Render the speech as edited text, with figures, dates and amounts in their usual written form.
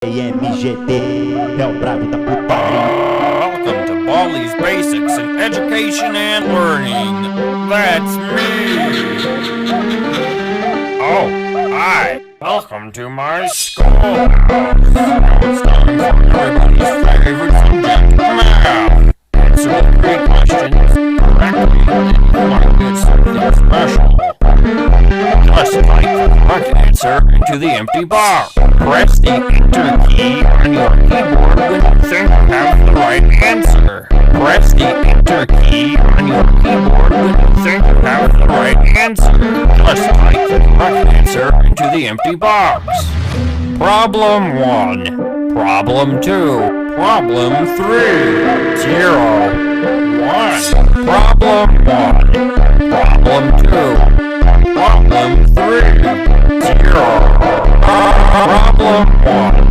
MGT, é o brabo da putaria. Welcome to Baldi's Basics in Education and Learning. That's me. Oh, hi. Welcome to my schoolhouse. Now it's time for everybody's favorite subject, math. Answer the 3 questions correctly, and you might get something special. Just type the correct answer into the empty box. Press the Enter key on your keyboard when you think you have the right answer. Press the Enter key on your keyboard when you think you have the right answer. Just type the correct answer into the empty box. Problem 1. Problem 2. Problem 3. 0. 1. Problem 1. Problem 2. Problem 3. 0. Problem 1.